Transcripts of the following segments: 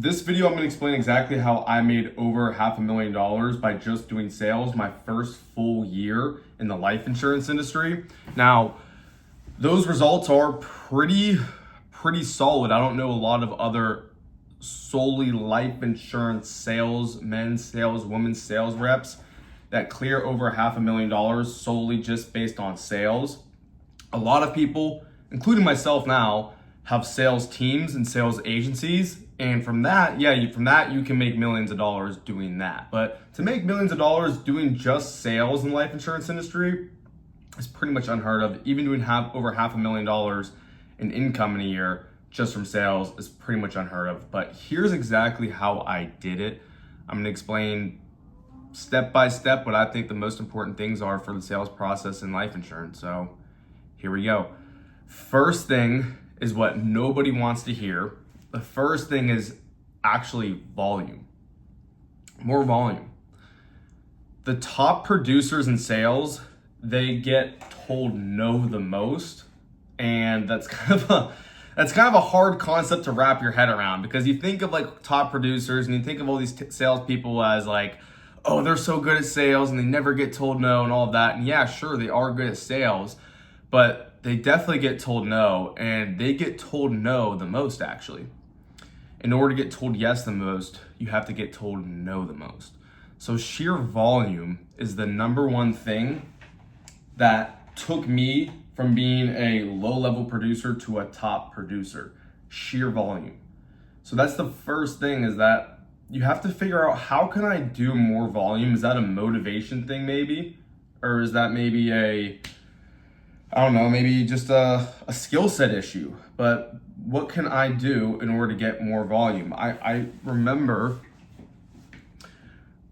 This video, I'm going to explain exactly how I made over $500,000 by just doing sales my first full year in the life insurance industry. Now, those results are pretty solid. I don't know a lot of other solely life insurance sales, men's sales, women's sales reps that clear over $500,000 solely just based on sales. A lot of people, including myself now, have sales teams and sales agencies. And from that, you can make millions of dollars doing that. But to make millions of dollars doing just sales in the life insurance industry is pretty much unheard of. Even doing over $500,000 in income in a year just from sales is pretty much unheard of. But here's exactly how I did it. I'm gonna explain step by step what I think the most important things are for the sales process in life insurance. So here we go. First thing is what nobody wants to hear. The first thing is actually volume. More volume. The top producers in sales, they get told no the most, and that's kind of a hard concept to wrap your head around, because you think of like top producers and you think of all these salespeople as like, oh, they're so good at sales and they never get told no and all of that. And yeah, sure, they are good at sales, but they definitely get told no, and they get told no the most actually. In order to get told yes the most, you have to get told no the most. So sheer volume is the number one thing that took me from being a low-level producer to a top producer. Sheer volume. So that's the first thing, is that you have to figure out, how can I do more volume? Is that a motivation thing maybe? Or is that maybe maybe just a skill set issue? But what can I do in order to get more volume? I remember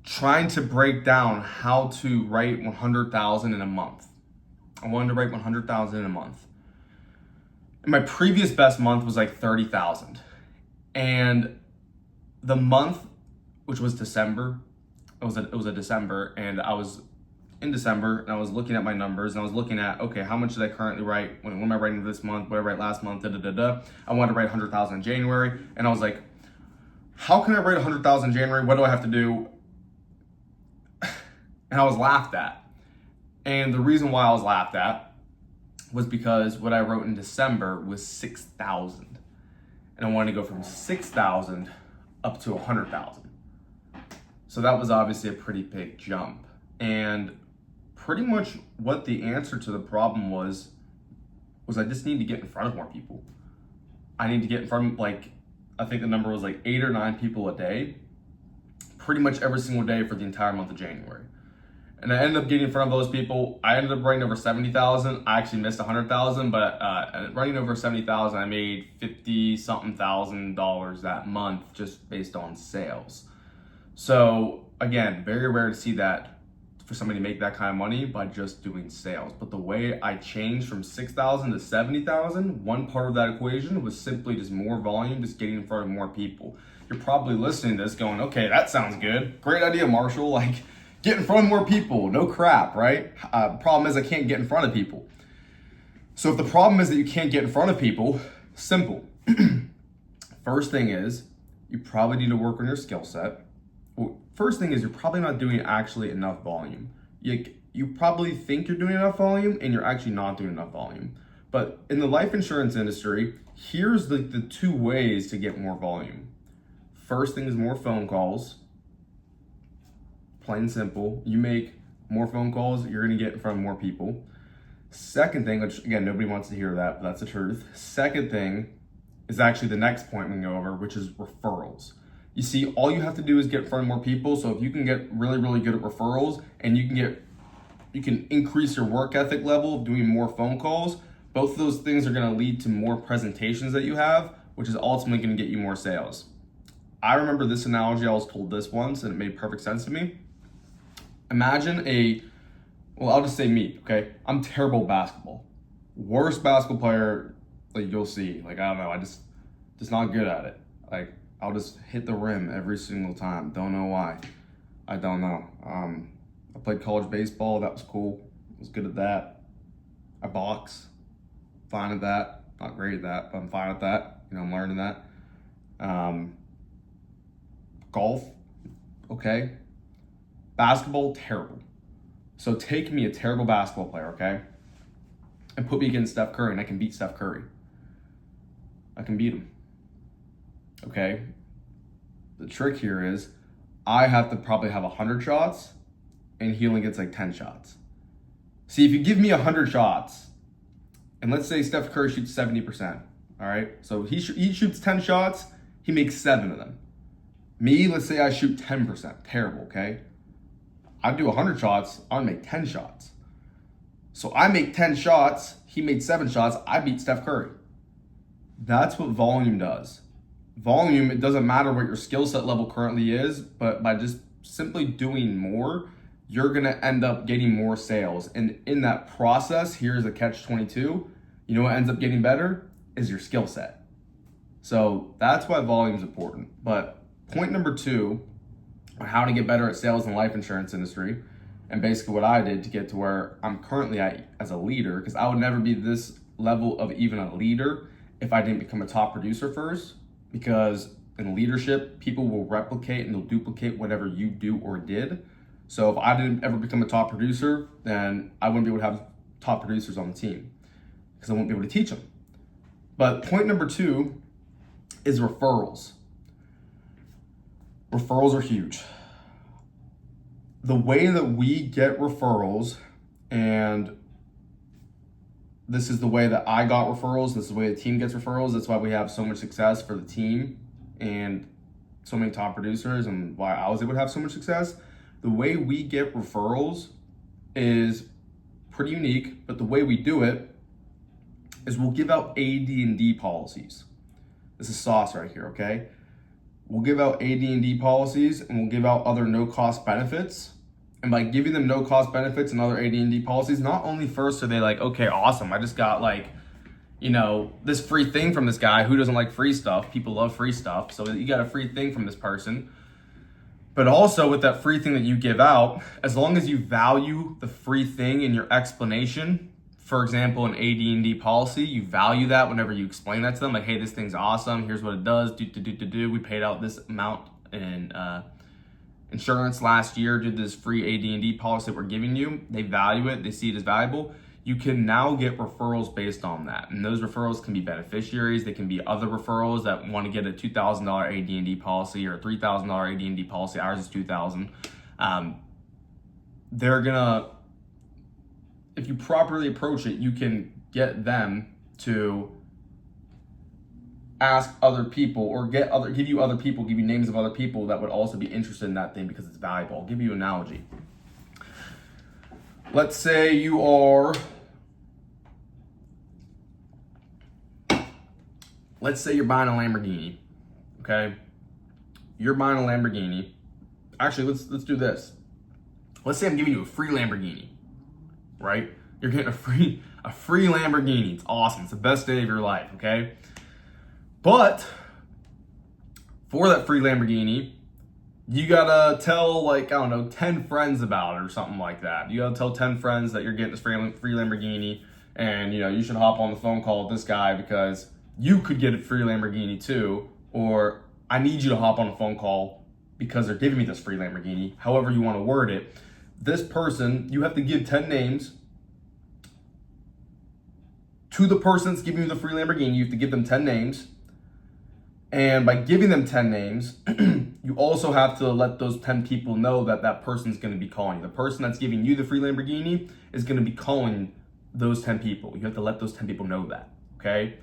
trying to break down how to write 100,000 in a month. I wanted to write 100,000 in a month. And my previous best month was like 30,000. And the month, which was December, it was a December, and I was in December, and I was looking at my numbers, and I was looking at, okay, how much did I currently write? What am I writing this month? What did I write last month? I wanted to write 100,000 in January, and I was like, how can I write 100,000 in January? What do I have to do? And I was laughed at. And the reason why I was laughed at was because what I wrote in December was 6,000. And I wanted to go from 6,000 up to 100,000. So that was obviously a pretty big jump. And pretty much what the answer to the problem was I just need to get in front of more people. I need to get in front of, like, I think the number was like 8 or 9 people a day, pretty much every single day for the entire month of January. And I ended up getting in front of those people. I ended up writing over 70,000. I actually missed 100,000, but running over 70,000, I made 50-something thousand dollars that month just based on sales. So again, very rare to see that, for somebody to make that kind of money by just doing sales. But the way I changed from 6,000 to 70,000, one part of that equation was simply just more volume, just getting in front of more people. You're probably listening to this going, okay, that sounds good. Great idea, Marshall. Like, get in front of more people, no crap, right? Problem is I can't get in front of people. So if the problem is that you can't get in front of people, simple. First thing is, you probably need to work on your skill set. Well, first thing is, you're probably not doing actually enough volume. You probably think you're doing enough volume, and you're actually not doing enough volume. But in the life insurance industry, here's the 2 ways to get more volume. First thing is more phone calls. Plain and simple. You make more phone calls, you're gonna get in front of more people. Second thing, which again, nobody wants to hear that, but that's the truth. Second thing is actually the next point we can go over, which is referrals. You see, all you have to do is get in front of more people. So if you can get really, really good at referrals, and you can increase your work ethic level of doing more phone calls, both of those things are gonna lead to more presentations that you have, which is ultimately gonna get you more sales. I remember this analogy, I was told this once, and it made perfect sense to me. Imagine I'll just say me, okay? I'm terrible at basketball. Worst basketball player, like, you'll see. Like, I don't know, I just not good at it. Like, I'll just hit the rim every single time. Don't know why. I don't know. I played college baseball. That was cool. I was good at that. I box. Fine at that. Not great at that, but I'm fine at that. I'm learning that. golf, okay? Basketball, terrible. So take me, a terrible basketball player, okay? And put me against Steph Curry, and I can beat Steph Curry. I can beat him, okay? The trick here is I have to probably have 100 shots, and he only gets like 10 shots. See, if you give me 100 shots, and let's say Steph Curry shoots 70%, all right? So he shoots 10 shots, he makes 7 of them. Me, let's say I shoot 10%, terrible, okay? I do 100 shots, I make 10 shots. So I make 10 shots, he made 7 shots, I beat Steph Curry. That's what volume does. Volume, it doesn't matter what your skill set level currently is, but by just simply doing more, you're gonna end up getting more sales. And in that process, here's a catch-22. You know what ends up getting better is your skill set. So that's why volume is important. But point number 2, on how to get better at sales in the life insurance industry, and basically what I did to get to where I'm currently at as a leader, because I would never be this level of even a leader if I didn't become a top producer first. Because in leadership, people will replicate and they'll duplicate whatever you do or did. So if I didn't ever become a top producer, then I wouldn't be able to have top producers on the team because I won't be able to teach them. But point number 2 is referrals. Referrals are huge. The way that we get referrals, and this is the way that I got referrals, this is the way the team gets referrals, that's why we have so much success for the team and so many top producers, and why I was able to have so much success. The way we get referrals is pretty unique, but the way we do it is we'll give out AD&D policies. This is sauce right here, okay? We'll give out AD&D policies, and we'll give out other no-cost benefits. And by giving them no-cost benefits and other AD&D policies, not only first are they like, okay, awesome, I just got like, you know, this free thing from this guy. Who doesn't like free stuff? People love free stuff. So you got a free thing from this person. But also with that free thing that you give out, as long as you value the free thing in your explanation, for example, an AD&D policy, you value that whenever you explain that to them, like, hey, this thing's awesome, here's what it does, we paid out this amount in insurance last year, did this free AD&D policy that we're giving you. They value it, they see it as valuable. You can now get referrals based on that. And those referrals can be beneficiaries, they can be other referrals that want to get a $2,000 AD&D policy or a $3,000 AD&D policy. Ours is $2,000. They're gonna, if you properly approach it, you can get them to ask other people or give you names of other people that would also be interested in that thing because it's valuable. I'll give you an analogy. Let's say you're buying a Lamborghini, okay? You're buying a Lamborghini. Actually, let's do this. Let's say I'm giving you a free Lamborghini, right? You're getting a free Lamborghini. It's awesome. It's the best day of your life, okay? But for that free Lamborghini, you gotta tell 10 friends about it or something like that. You gotta tell 10 friends that you're getting this free Lamborghini, and you should hop on the phone call with this guy because you could get a free Lamborghini too, or I need you to hop on a phone call because they're giving me this free Lamborghini. However you want to word it. This person, you have to give 10 names to the person that's giving you the free Lamborghini. You have to give them 10 names. And by giving them 10 names, you also have to let those 10 people know that that person's going to be calling you. The person that's giving you the free Lamborghini is going to be calling those 10 people. You have to let those 10 people know that, okay?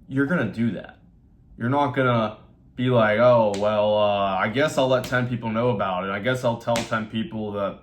You're going to do that. You're not going to be like, oh, well, I guess I'll let 10 people know about it. I guess I'll tell 10 people that,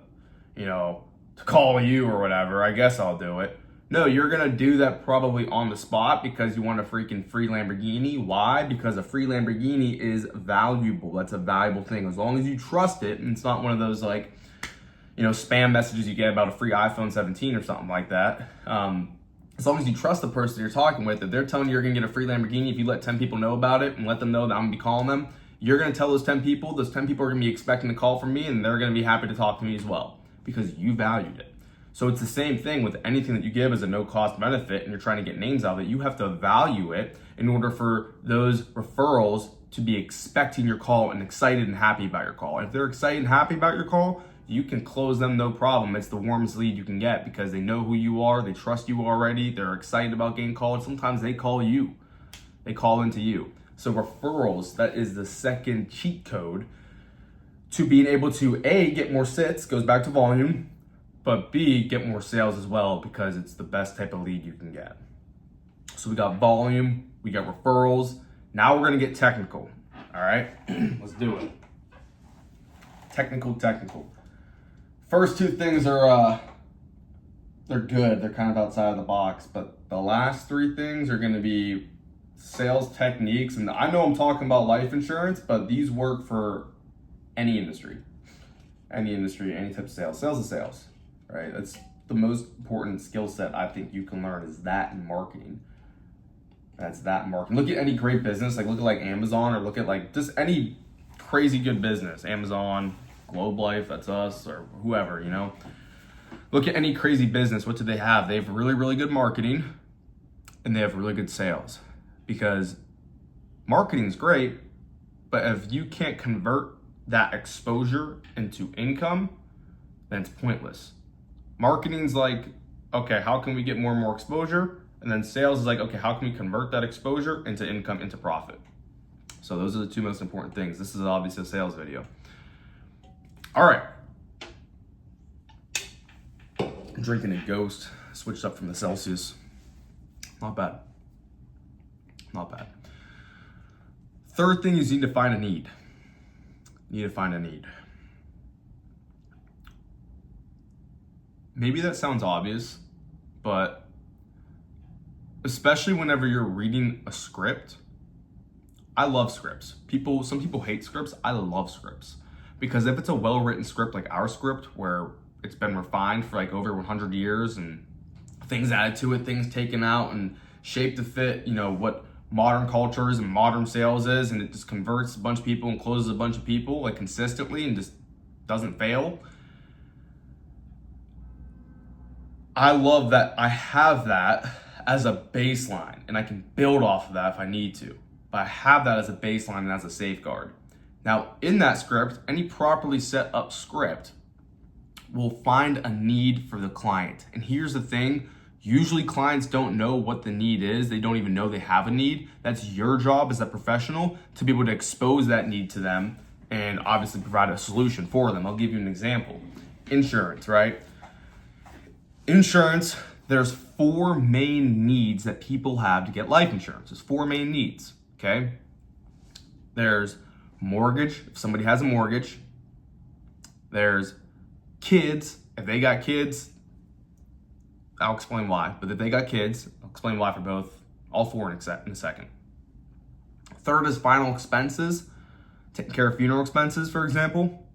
to call you or whatever. I guess I'll do it. No, you're going to do that probably on the spot because you want a freaking free Lamborghini. Why? Because a free Lamborghini is valuable. That's a valuable thing. As long as you trust it, and it's not one of those spam messages you get about a free iPhone 17 or something like that. As long as you trust the person you're talking with, if they're telling you you're going to get a free Lamborghini, if you let 10 people know about it and let them know that I'm going to be calling them, you're going to tell those 10 people are going to be expecting a call from me, and they're going to be happy to talk to me as well because you valued it. So it's the same thing with anything that you give as a no-cost benefit and you're trying to get names out of it. You have to value it in order for those referrals to be expecting your call and excited and happy about your call. And if they're excited and happy about your call, you can close them no problem. It's the warmest lead you can get because they know who you are, they trust you already, they're excited about getting called. Sometimes they call you, they call into you. So referrals, that is the second cheat code to being able to A, get more sits, goes back to volume, but B, get more sales as well because it's the best type of lead you can get. So we got volume, we got referrals. Now we're gonna get technical, all right? Let's do it. Technical. First two things are, they're good. They're kind of outside of the box, but the last three things are gonna be sales techniques. And I know I'm talking about life insurance, but these work for any industry, any type of sales. Sales is sales, right? That's the most important skill set I think you can learn is that in marketing. That's that marketing. Look at any great business, like look at like Amazon or look at like just any crazy good business, Amazon, Globe Life, that's us, or whoever, you know. Look at any crazy business, what do they have? They have really, really good marketing and they have really good sales because marketing is great, but if you can't convert that exposure into income, then it's pointless. Marketing's like, okay, how can we get more and more exposure? And then sales is like, okay, how can we convert that exposure into income, into profit? So those are the two most important things. This is obviously a sales video. All right. I'm drinking a Ghost, switched up from the Celsius. Not bad. Third thing is you need to find a need. Maybe that sounds obvious, but especially whenever you're reading a script, I love scripts. Some people hate scripts. I love scripts because if it's a well-written script like our script where it's been refined for like over 100 years and things added to it, things taken out and shaped to fit, you know, what modern culture is and modern sales is, and it just converts a bunch of people and closes a bunch of people like consistently and just doesn't fail. I love that I have that as a baseline and I can build off of that if I need to, but I have that as a baseline and as a safeguard. Now in that script, any properly set up script will find a need for the client. And here's the thing, usually clients don't know what the need is. They don't even know they have a need. That's your job as a professional to be able to expose that need to them and obviously provide a solution for them. I'll give you an example. Insurance, right? Insurance, there's 4 main needs that people have to get life insurance. There's 4 main needs, okay? There's mortgage, if somebody has a mortgage. There's kids, if they got kids, I'll explain why. But if they got kids, I'll explain why for both, all 4 in a second. Third is final expenses, taking care of funeral expenses, for example.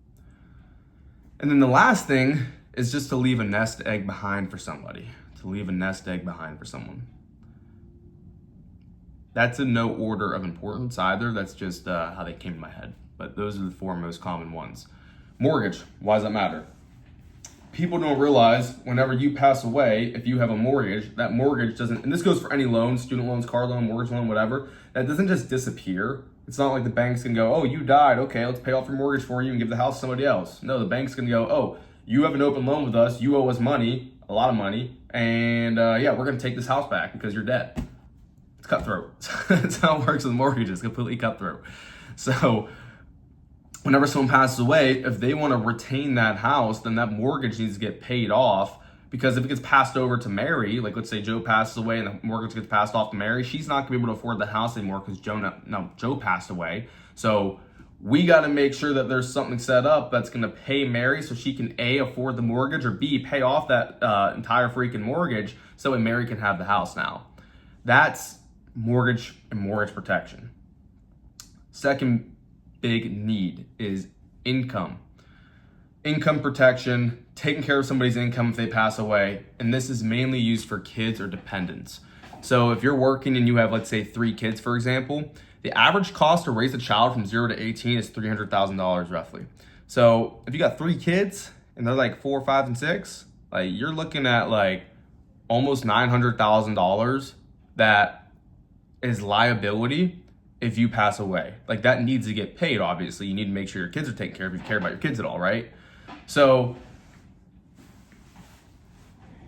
And then the last thing is just to leave a nest egg behind for somebody. That's in no order of importance either. That's just how they came to my head. But those are the 4 most common ones. Mortgage, why does that matter? People don't realize whenever you pass away, if you have a mortgage, that mortgage doesn't, and this goes for any loan, student loans, car loan, mortgage loan, whatever, that doesn't just disappear. It's not like the bank's gonna go, oh, you died, okay, let's pay off your mortgage for you and give the house to somebody else. No, the bank's gonna go, oh, you have an open loan with us, you owe us money, a lot of money, and yeah, we're gonna take this house back because you're dead. It's cutthroat. That's how it works with mortgages, completely cutthroat. So whenever someone passes away, if they want to retain that house, then that mortgage needs to get paid off, because if it gets passed over to Mary, like let's say Joe passes away and the mortgage gets passed off to Mary, she's not gonna be able to afford the house anymore because Joe passed away. So we got to make sure that there's something set up that's gonna pay Mary so she can A, afford the mortgage, or B, pay off that entire freaking mortgage so that Mary can have the house now. That's mortgage and mortgage protection. Second big need is income. Income protection, taking care of somebody's income if they pass away, and this is mainly used for kids or dependents. So if you're working and you have, let's say, 3 kids, for example, the average cost to raise a child from 0 to 18 is $300,000 roughly. So if you got 3 kids and they're like 4, 5, and 6, like you're looking at like almost $900,000 that is liability if you pass away. Like, that needs to get paid, obviously. You need to make sure your kids are taken care of if you care about your kids at all, right? So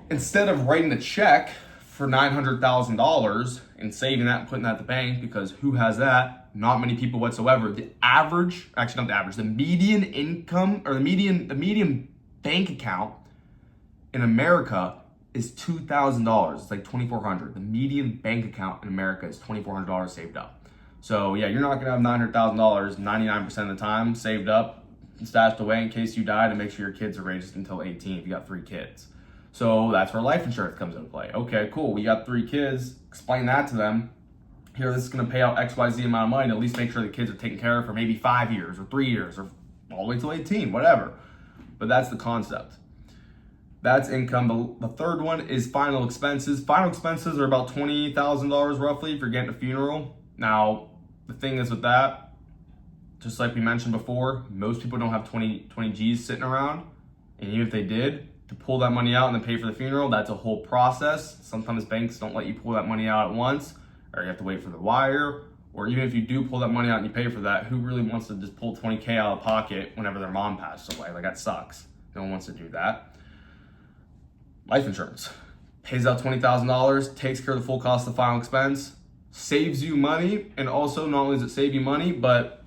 instead of writing a check for $900,000 and saving that and putting that at the bank, because who has that? Not many people whatsoever. The average, actually not the average, the median income, or the median bank account in America is $2,000. It's like $2,400. The median bank account in America is $2,400 saved up. So yeah, you're not gonna have $900,000 99% of the time saved up and stashed away in case you die, to make sure your kids are raised until 18 if you got 3 kids. So that's where life insurance comes into play. Okay, cool, we got 3 kids, explain that to them. Here, this is gonna pay out XYZ amount of money to at least make sure the kids are taken care of for maybe 5 years or 3 years or all the way till 18, whatever. But that's the concept. That's income. The third one is final expenses. Final expenses are about $20,000 roughly if you're getting a funeral. Now, the thing is with that, just like we mentioned before, most people don't have 20 G's sitting around. And even if they did, to pull that money out and then pay for the funeral, that's a whole process. Sometimes banks don't let you pull that money out at once, or you have to wait for the wire. Or even if you do pull that money out and you pay for that, who really wants to just pull 20K out of pocket whenever their mom passed away? Like, that sucks. No one wants to do that. Life insurance pays out $20,000, takes care of the full cost of the final expense, saves you money, and also not only does it save you money, but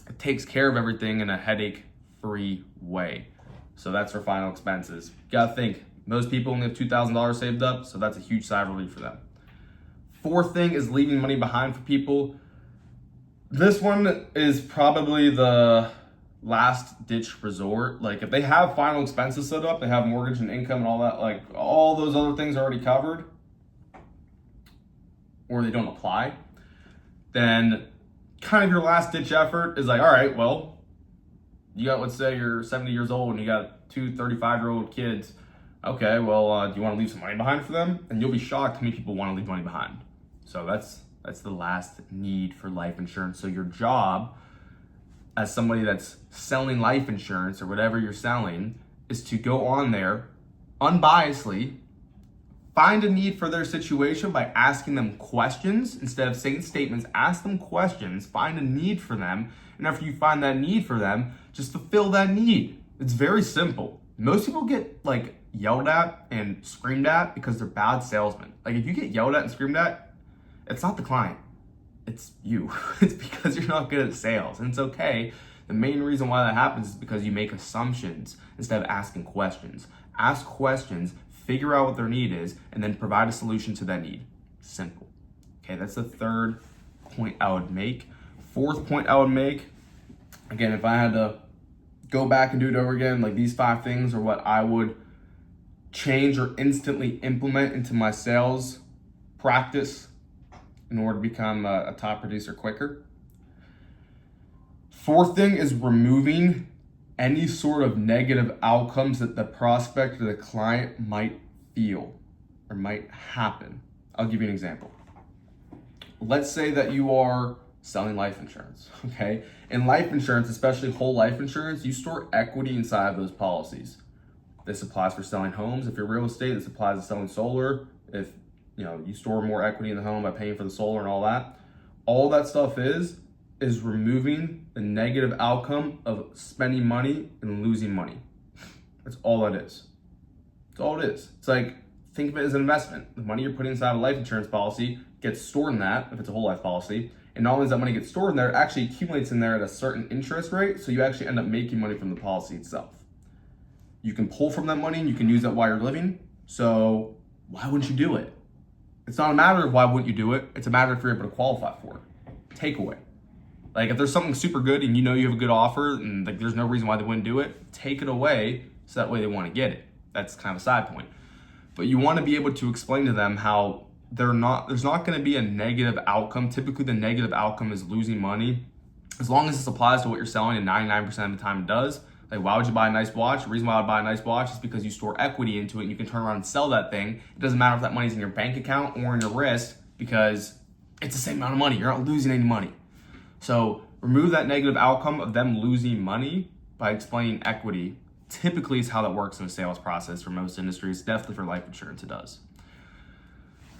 it takes care of everything in a headache-free way. So that's for final expenses. You gotta think, most people only have $2,000 saved up, so that's a huge sigh of relief for them. Fourth thing is leaving money behind for people. This one is probably the last ditch resort. Like, if they have final expenses set up, they have mortgage and income and all that, like all those other things already covered, or they don't apply, then kind of your last ditch effort is like, all right, well, you got, let's say you're 70 years old and you got 2 35-year-old kids. Okay, well, do you want to leave some money behind for them? And you'll be shocked how many people want to leave money behind. So that's the last need for life insurance. So your job as somebody that's selling life insurance or whatever you're selling is to go on there unbiasedly, find a need for their situation by asking them questions. Instead of saying statements, ask them questions, find a need for them, and after you find that need for them, just fulfill that need. It's very simple. Most people get like yelled at and screamed at because they're bad salesmen. Like, if you get yelled at and screamed at, it's not the client, it's you. It's because you're not good at sales, and it's okay. The main reason why that happens is because you make assumptions instead of asking questions. Ask questions, figure out what their need is, and then provide a solution to that need. Simple. Okay, that's the third point I would make. Fourth point I would make, again, if I had to go back and do it over again, like, these 5 things are what I would change or instantly implement into my sales practice in order to become a top producer quicker. Fourth thing is removing any sort of negative outcomes that the prospect or the client might feel or might happen. I'll give you an example. Let's say that you are selling life insurance, okay? In life insurance, especially whole life insurance, you store equity inside of those policies. This applies for selling homes. If you're real estate, this applies to selling solar. If you store more equity in the home by paying for the solar and all that. All that stuff is removing the negative outcome of spending money and losing money. That's all that is. That's all it is. It's like, think of it as an investment. The money you're putting inside a life insurance policy gets stored in that, if it's a whole life policy. And not only does that money get stored in there, it actually accumulates in there at a certain interest rate, so you actually end up making money from the policy itself. You can pull from that money and you can use that while you're living, so why wouldn't you do it? It's not a matter of why wouldn't you do it, it's a matter of if you're able to qualify for it. Takeaway. Like, if there's something super good and you know you have a good offer and like there's no reason why they wouldn't do it, take it away so that way they want to get it. That's kind of a side point. But you want to be able to explain to them how there's not going to be a negative outcome. Typically the negative outcome is losing money. As long as this applies to what you're selling, and 99% of the time it does. Like, why would you buy a nice watch? The reason why I would buy a nice watch is because you store equity into it and you can turn around and sell that thing. It doesn't matter if that money's in your bank account or in your wrist, because it's the same amount of money. You're not losing any money. So remove that negative outcome of them losing money by explaining equity. Typically is how that works in the sales process for most industries. Definitely for life insurance, it does.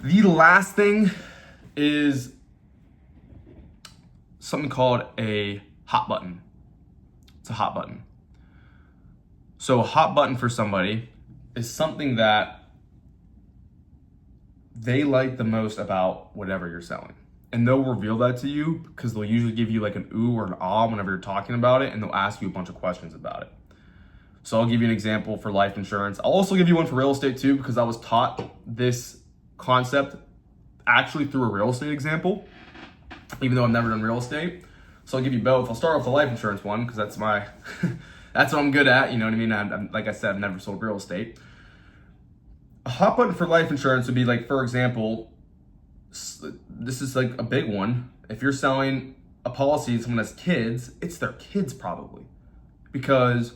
The last thing is something called a hot button. It's a hot button. So a hot button for somebody is something that they like the most about whatever you're selling. And they'll reveal that to you because they'll usually give you like an ooh or an ah whenever you're talking about it, and they'll ask you a bunch of questions about it. So I'll give you an example for life insurance. I'll also give you one for real estate too, because I was taught this concept actually through a real estate example, even though I've never done real estate. So I'll give you both. I'll start off the life insurance one because that's my, that's what I'm good at. You know what I mean? I'm, like I said, I've never sold real estate. A hot button for life insurance would be like, for example, this is like a big one. If you're selling a policy to someone has kids, it's their kids probably. Because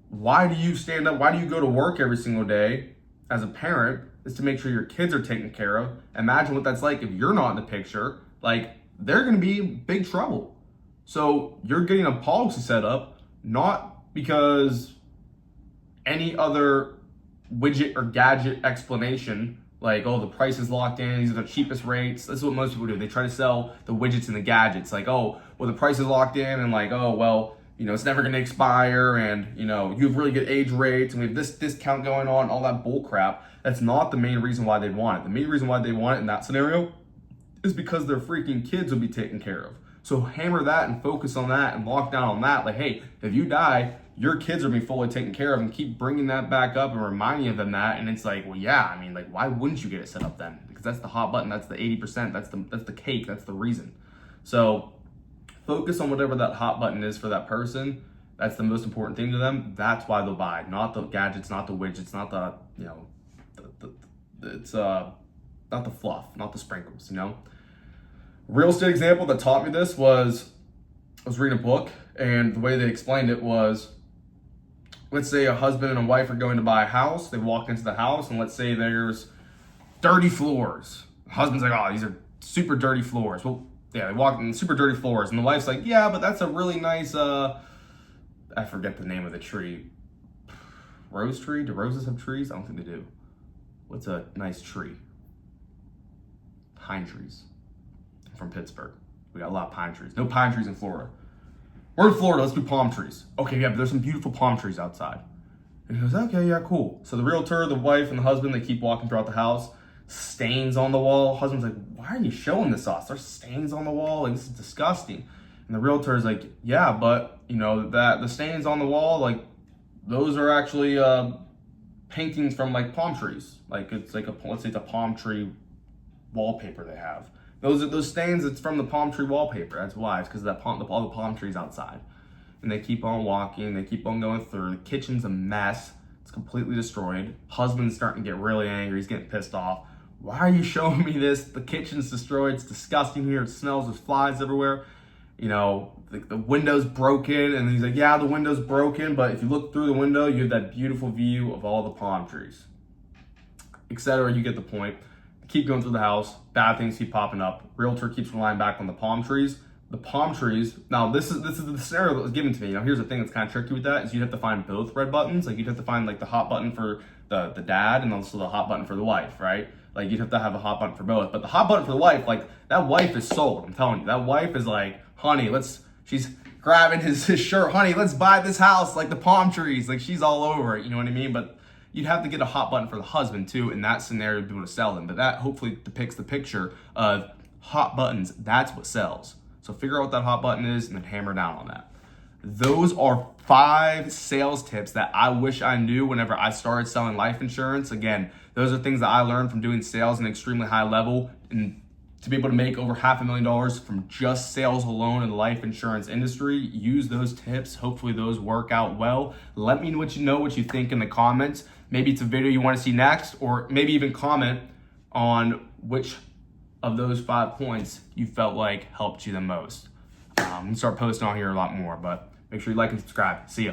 why do you stand up? Why do you go to work every single day as a parent? Is to make sure your kids are taken care of. Imagine what that's like if you're not in the picture. Like, they're gonna be in big trouble. So you're getting a policy set up, not because any other widget or gadget explanation, like, oh, the price is locked in, these are the cheapest rates. This is what most people do. They try to sell the widgets and the gadgets. Like, oh, well, the price is locked in, and like, oh, well, you know, it's never gonna expire, and you know, you have really good age rates, and we have this discount going on, all that bull crap. That's not the main reason why they'd want it. The main reason why they want it in that scenario is because their freaking kids will be taken care of. So hammer that and focus on that and lock down on that. Like, hey, if you die, your kids are being fully taken care of, and keep bringing that back up and reminding them that. And it's like, well, yeah, I mean, like, why wouldn't you get it set up then? Because that's the hot button. That's the 80%. That's the cake. That's the reason. So focus on whatever that hot button is for that person. That's the most important thing to them. That's why they'll buy, not the gadgets, not the widgets, not the, you know, it's not the fluff, not the sprinkles, you know. Real estate example that taught me this was, I was reading a book, and the way they explained it was, let's say a husband and a wife are going to buy a house. They walk into the house, and let's say there's dirty floors. The husband's like, oh, these are super dirty floors. Well, yeah, they walk in super dirty floors, and the wife's like, yeah, but that's a really nice, I forget the name of the tree. Rose tree? Do roses have trees? I don't think they do. What's a nice tree? Pine trees. I'm from Pittsburgh. We got a lot of pine trees. No pine trees in Florida. We're in Florida, let's do palm trees. Okay, yeah, but there's some beautiful palm trees outside. And he goes, okay, yeah, cool. So the realtor, the wife, and the husband, they keep walking throughout the house. Stains on the wall. Husband's like, why are you showing this to us? There's stains on the wall, like, this is disgusting. And the realtor is like, yeah, but, you know, that the stains on the wall, like, those are actually paintings from, like, palm trees. Like, it's like, let's say it's a palm tree wallpaper they have. Those stains, it's from the palm tree wallpaper. That's why. It's because of that all the palm trees outside. And they keep on walking. They keep on going through. The kitchen's a mess. It's completely destroyed. Husband's starting to get really angry. He's getting pissed off. Why are you showing me this? The kitchen's destroyed. It's disgusting here. It smells. There's flies everywhere. You know, the window's broken. And he's like, yeah, the window's broken. But if you look through the window, you have that beautiful view of all the palm trees, etc. You get the point. Keep going through the house, bad things keep popping up. Realtor keeps relying back on the palm trees. The palm trees, now this is the scenario that was given to me. Now here's the thing that's kind of tricky with that, is you'd have to find both red buttons. Like, you'd have to find like the hot button for the dad, and also the hot button for the wife, right? Like, you'd have to have a hot button for both. But the hot button for the wife, like, that wife is sold, I'm telling you. That wife is like, honey, she's grabbing his shirt, honey, let's buy this house, like the palm trees. Like, she's all over it, you know what I mean? But you'd have to get a hot button for the husband too in that scenario to be able to sell them. But that hopefully depicts the picture of hot buttons. That's what sells. So figure out what that hot button is and then hammer down on that. Those are 5 sales tips that I wish I knew whenever I started selling life insurance. Again, those are things that I learned from doing sales at an extremely high level, and to be able to make over $500,000 from just sales alone in the life insurance industry. Use those tips. Hopefully those work out well. Let me know what you think in the comments. Maybe it's a video you want to see next, or maybe even comment on which of those 5 points you felt like helped you the most. I'm gonna start posting on here a lot more, but make sure you like and subscribe. See ya.